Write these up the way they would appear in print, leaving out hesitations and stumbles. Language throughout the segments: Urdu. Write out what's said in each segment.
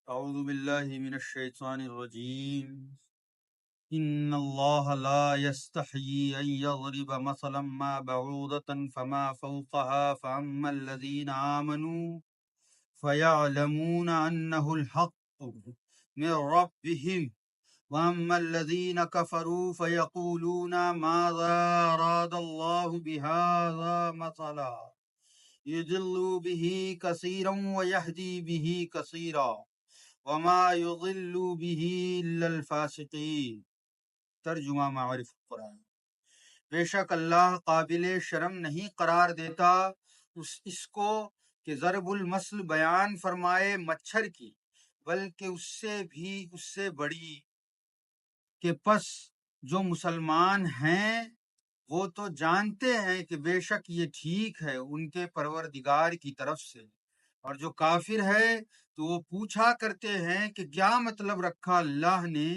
أعوذ بالله من الشيطان الرجيم إن الله لا يستحيي أن يضرب مثلا ما بعوضة فما فوقها فأما الذين آمنوا فيعلمون أنه الحق من ربهم وأما الذين كفروا فيقولون ماذا أراد الله بهذا مثلا يضل به كثيرا ويهدي به كثيرا وما يضل به إلا الفاسقين۔ ترجمہ معارف القرآن۔ بے شک اللہ قابل شرم نہیں قرار دیتا اس کو کہ ضرب المثل بیان فرمائے مچھر کی، بلکہ اس سے بڑی کہ پس جو مسلمان ہیں وہ تو جانتے ہیں کہ بے شک یہ ٹھیک ہے ان کے پروردگار کی طرف سے، اور جو کافر ہے تو وہ پوچھا کرتے ہیں کہ کیا مطلب رکھا اللہ نے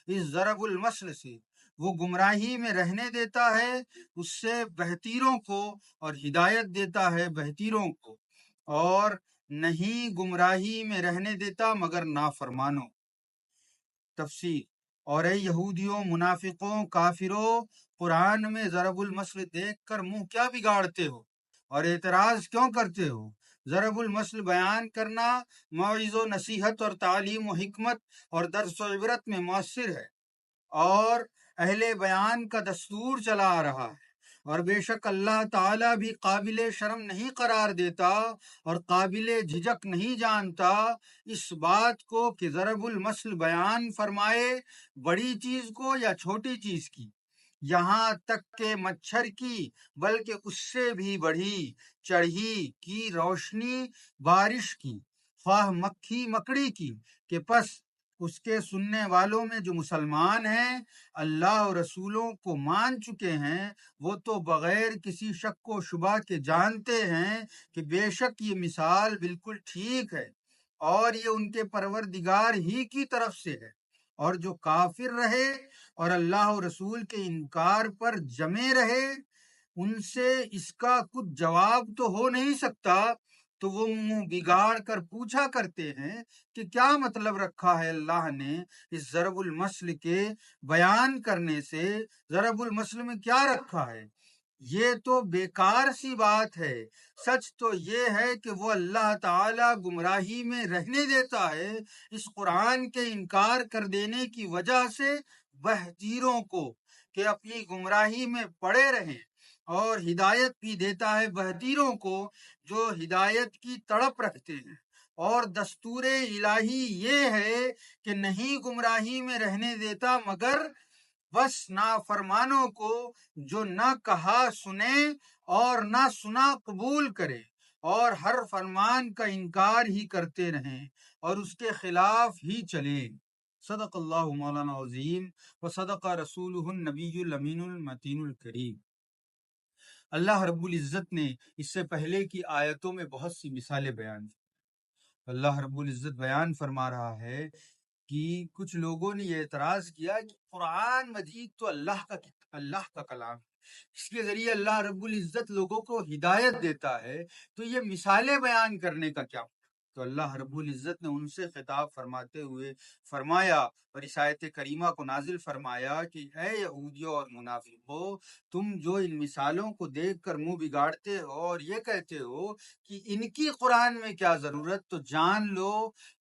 اس ضرب المثل سے۔ وہ گمراہی میں رہنے دیتا ہے اس سے بہتیروں کو اور ہدایت دیتا ہے بہتیروں کو، اور نہیں گمراہی میں رہنے دیتا مگر نافرمانوں۔ تفسیر۔ اور اے یہودیوں، منافقوں، کافروں، قرآن میں ضرب المثل دیکھ کر منہ کیا بگاڑتے ہو اور اعتراض کیوں کرتے ہو؟ ضرب المثل بیان کرنا موعظ و نصیحت اور تعلیم و حکمت اور درس و عبرت میں مؤثر ہے، اور اہل بیان کا دستور چلا آ رہا ہے، اور بے شک اللہ تعالیٰ بھی قابل شرم نہیں قرار دیتا اور قابل جھجک نہیں جانتا اس بات کو کہ ضرب المثل بیان فرمائے بڑی چیز کو یا چھوٹی چیز کی، یہاں تک کہ مچھر کی، بلکہ اس سے بھی بڑھی چڑھی کی روشنی بارش کی، خواہ مکھی مکڑی کی، کہ پس اس کے سننے والوں میں جو مسلمان ہیں اللہ اور رسولوں کو مان چکے ہیں، وہ تو بغیر کسی شک و شبہ کے جانتے ہیں کہ بے شک یہ مثال بالکل ٹھیک ہے اور یہ ان کے پروردگار ہی کی طرف سے ہے۔ اور جو کافر رہے اور اللہ اور رسول کے انکار پر جمے رہے، ان سے اس کا کچھ جواب تو ہو نہیں سکتا، تو وہ منہ بگاڑ کر پوچھا کرتے ہیں کہ کیا مطلب رکھا ہے اللہ نے اس ضرب المثل کے بیان کرنے سے، ضرب المثل میں کیا رکھا ہے؟ یہ تو بیکار سی بات ہے۔ سچ تو یہ ہے کہ وہ اللہ تعالیٰ گمراہی میں رہنے دیتا ہے اس قرآن کے انکار کر دینے کی وجہ سے بہتیروں کو کہ اپنی گمراہی میں پڑے رہیں، اور ہدایت بھی دیتا ہے بہتیروں کو جو ہدایت کی تڑپ رکھتے ہیں۔ اور دستور الہی یہ ہے کہ نہیں گمراہی میں رہنے دیتا مگر بس نافرمانوں کو جو نہ کہا سنے اور نہ سنا قبول کرے، اور ہر فرمان کا انکار ہی کرتے رہیں اور اس کے خلاف ہی چلیں۔ صدق اللہ مولانا عظیم و صدق رسولہ النبی الامین المتین الکریم۔ اللہ رب العزت نے اس سے پہلے کی آیتوں میں بہت سی مثالیں بیان کی۔ اللہ رب العزت بیان فرما رہا ہے کہ کچھ لوگوں نے یہ اعتراض کیا کہ قرآن مجید تو اللہ کا کلام ہے، اس کے ذریعے اللہ رب العزت لوگوں کو ہدایت دیتا ہے، تو یہ مثالیں بیان کرنے کا کیا؟ تو اللہ رب العزت نے ان سے خطاب فرماتے ہوئے فرمایا اور اس آیت کریمہ کو نازل فرمایا کہ اے یہودیوں اور منافقوں، تم جو ان مثالوں کو دیکھ کر منہ بگاڑتے ہو اور یہ کہتے ہو کہ ان کی قرآن میں کیا ضرورت، تو جان لو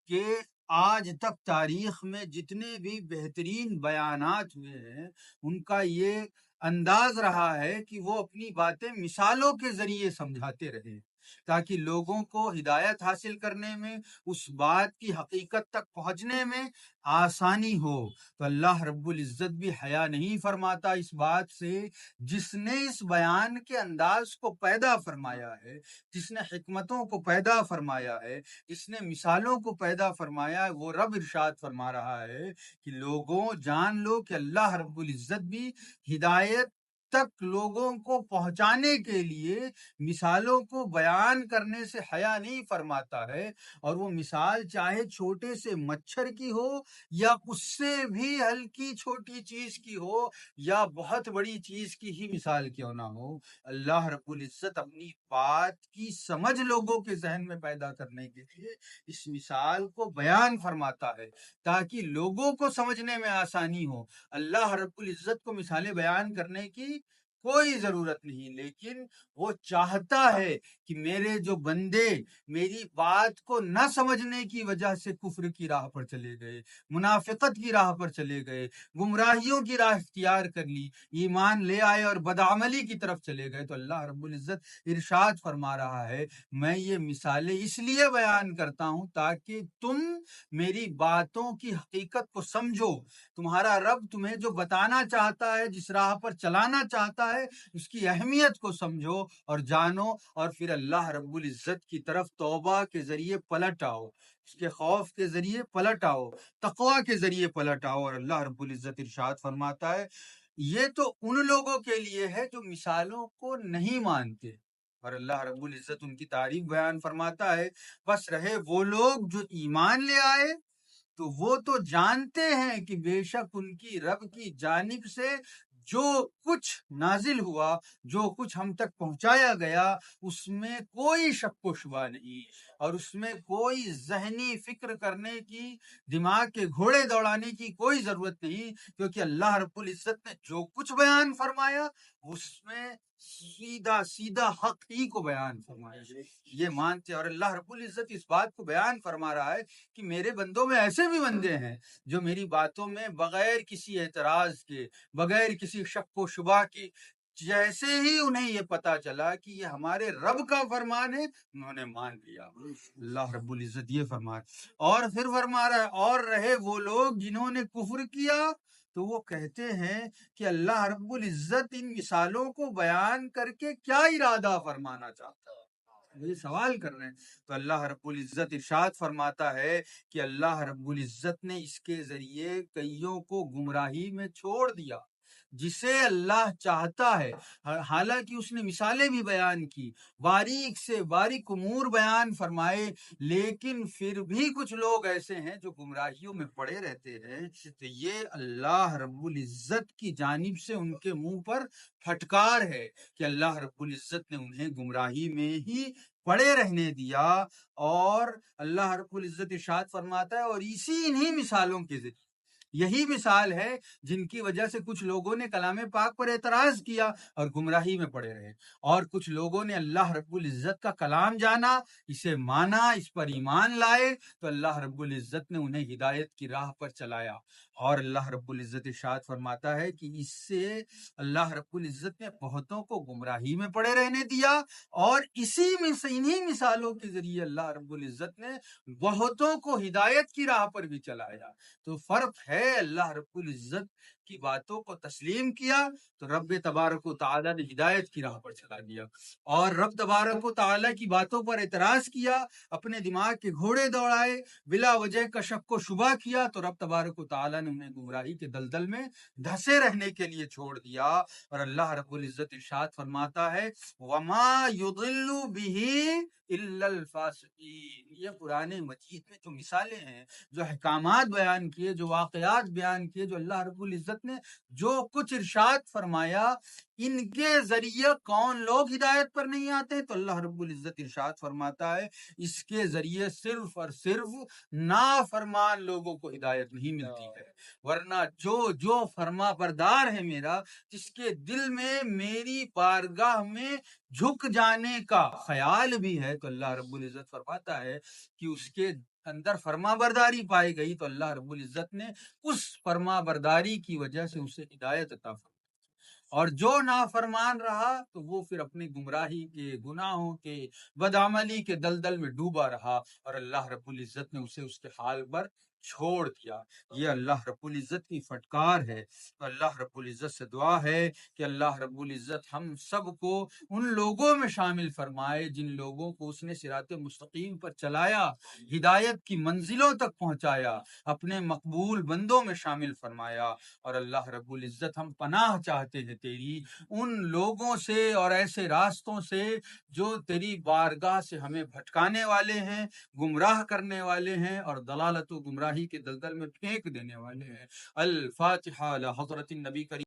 کہ آج تک تاریخ میں جتنے بھی بہترین بیانات ہوئے ہیں ان کا یہ انداز رہا ہے کہ وہ اپنی باتیں مثالوں کے ذریعے سمجھاتے رہے تاکہ لوگوں کو ہدایت حاصل کرنے میں، اس بات کی حقیقت تک پہنچنے میں آسانی ہو۔ تو اللہ رب العزت بھی حیا نہیں فرماتا اس بات سے، جس نے اس بیان کے انداز کو پیدا فرمایا ہے، جس نے حکمتوں کو پیدا فرمایا ہے، جس نے مثالوں کو پیدا فرمایا ہے، وہ رب ارشاد فرما رہا ہے کہ لوگوں جان لو کہ اللہ رب العزت بھی ہدایت تک لوگوں کو پہنچانے کے لیے مثالوں کو بیان کرنے سے حیا نہیں فرماتا ہے، اور وہ مثال چاہے چھوٹے سے مچھر کی ہو یا اس سے بھی ہلکی چھوٹی چیز کی ہو یا بہت بڑی چیز کی ہی مثال کیوں نہ ہو، اللہ رب العزت اپنی بات کی سمجھ لوگوں کے ذہن میں پیدا کرنے کے لیے اس مثال کو بیان فرماتا ہے تاکہ لوگوں کو سمجھنے میں آسانی ہو۔ اللہ رب العزت کو مثالیں بیان کرنے کی کوئی ضرورت نہیں، لیکن وہ چاہتا ہے کہ میرے جو بندے میری بات کو نہ سمجھنے کی وجہ سے کفر کی راہ پر چلے گئے، منافقت کی راہ پر چلے گئے، گمراہیوں کی راہ اختیار کر لی، ایمان لے آئے اور بدعملی کی طرف چلے گئے، تو اللہ رب العزت ارشاد فرما رہا ہے میں یہ مثالیں اس لیے بیان کرتا ہوں تاکہ تم میری باتوں کی حقیقت کو سمجھو، تمہارا رب تمہیں جو بتانا چاہتا ہے، جس راہ پر چلانا چاہتا ہے، اس کی اہمیت کو سمجھو اور جانو، اور پھر اللہ رب العزت کی طرف توبہ کے ذریعے پلٹ آؤ، اس کے خوف کے ذریعے پلٹ آؤ، تقوی کے ذریعے پلٹ آؤ۔ اور اللہ رب العزت ارشاد فرماتا ہے یہ تو ان لوگوں کے لیے ہے جو مثالوں کو نہیں مانتے، اور اللہ رب العزت ان کی تعریف بیان فرماتا ہے بس رہے وہ لوگ جو ایمان لے آئے تو وہ تو جانتے ہیں کہ بے شک ان کی رب کی جانب سے جو کچھ نازل ہوا، جو کچھ ہم تک پہنچایا گیا، اس میں کوئی شک و شبہ نہیں، اور اس میں کوئی ذہنی فکر کرنے کی، دماغ کے گھوڑے دوڑانے کی کوئی ضرورت نہیں، کیونکہ اللہ رب العزت نے جو کچھ بیان فرمایا اس میں سیدھا سیدھا حق ہی کو بیان فرمایا، یہ مانتے۔ اور اللہ رب العزت اس بات کو بیان فرما رہا ہے کہ میرے بندوں میں ایسے بھی بندے ہیں جو میری باتوں میں بغیر کسی اعتراض کے، بغیر کسی شک و شبہ کی، جیسے ہی انہیں یہ پتا چلا کہ یہ ہمارے رب کا فرمان ہے، انہوں نے مان لیا۔ اللہ رب العزت یہ فرما اور پھر فرما رہا ہے اور رہے وہ لوگ جنہوں نے کفر کیا تو وہ کہتے ہیں کہ اللہ رب العزت ان مثالوں کو بیان کر کے کیا ارادہ فرمانا چاہتا ہے، یہ سوال کر رہے ہیں۔ تو اللہ رب العزت ارشاد فرماتا ہے کہ اللہ رب العزت نے اس کے ذریعے کئیوں کو گمراہی میں چھوڑ دیا، جسے اللہ چاہتا ہے، حالانکہ اس نے مثالیں بھی بیان کی، باریک سے باریک امور بیان فرمائے، لیکن پھر بھی کچھ لوگ ایسے ہیں جو گمراہیوں میں پڑے رہتے ہیں، تو یہ اللہ رب العزت کی جانب سے ان کے منہ پر پھٹکار ہے کہ اللہ رب العزت نے انہیں گمراہی میں ہی پڑے رہنے دیا۔ اور اللہ رب العزت ارشاد فرماتا ہے اور انہی مثالوں کے ذریعے، یہی مثال ہے جن کی وجہ سے کچھ لوگوں نے کلام پاک پر اعتراض کیا اور گمراہی میں پڑے رہے، اور کچھ لوگوں نے اللہ رب العزت کا کلام جانا، اسے مانا، اس پر ایمان لائے، تو اللہ رب العزت نے انہیں ہدایت کی راہ پر چلایا۔ اور اللہ رب العزت ارشاد فرماتا ہے کہ اس سے اللہ رب العزت نے بہتوں کو گمراہی میں پڑے رہنے دیا، اور انہی مثالوں کے ذریعے اللہ رب العزت نے بہتوں کو ہدایت کی راہ پر بھی چلایا۔ تو فرق ہے، اللہ رب العزت کی باتوں کو تسلیم کیا تو رب تبارک و تعالیٰ نے ہدایت کی راہ پر چلا دیا، اور رب تبارک و تعالیٰ کی باتوں پر اعتراض کیا، اپنے دماغ کے گھوڑے دوڑائے، بلا وجہ کا شک و شبہ کیا، تو رب تبارک و تعالیٰ نے انہیں گمراہی کے دلدل میں دھسے رہنے کے لیے چھوڑ دیا۔ اور اللہ رب العزت ارشاد فرماتا ہے وَمَا يُضِلُّ بِهِ إِلَّا الْفَاسِقِينَ، یہ قرآن مجید میں جو مثالیں ہیں، جو احکامات بیان کیے، جو واقعات بیان کیے، جو اللہ رب العزت نے جو کچھ ارشاد فرمایا، ان کے ذریعے کون لوگ ہدایت پر نہیں آتے؟ تو اللہ رب العزت ارشاد فرماتا ہے اس کے ذریعے صرف اور صرف نافرمان لوگوں کو ہدایت نہیں ملتی ہے، ورنہ جو فرما بردار ہے میرا، جس کے دل میں میری بارگاہ میں جھک جانے کا خیال بھی ہے، تو اللہ رب العزت فرماتا ہے کہ اس کے اندر فرما برداری پائی گئی تو اللہ رب العزت نے اس فرما برداری کی وجہ سے اسے ہدایت عطا فرمائی، اور جو نافرمان رہا تو وہ پھر اپنی گمراہی کے، گناہوں کے، بدعملی کے دلدل میں ڈوبا رہا، اور اللہ رب العزت نے اسے اس کے حال پر چھوڑ دیا۔ یہ اللہ رب العزت کی فٹکار ہے۔ تو اللہ رب العزت سے دعا ہے کہ اللہ رب العزت ہم سب کو ان لوگوں میں شامل فرمائے جن لوگوں کو اس نے صراط مستقیم پر چلایا، ہدایت کی منزلوں تک پہنچایا، اپنے مقبول بندوں میں شامل فرمایا۔ اور اللہ رب العزت ہم پناہ چاہتے ہیں تیری ان لوگوں سے اور ایسے راستوں سے جو تیری بارگاہ سے ہمیں بھٹکانے والے ہیں، گمراہ کرنے والے ہیں اور ضلالت و گمراہی کے دلدل میں پھینک دینے والے ہیں۔ الفاتحہ علی حضرت النبی کریم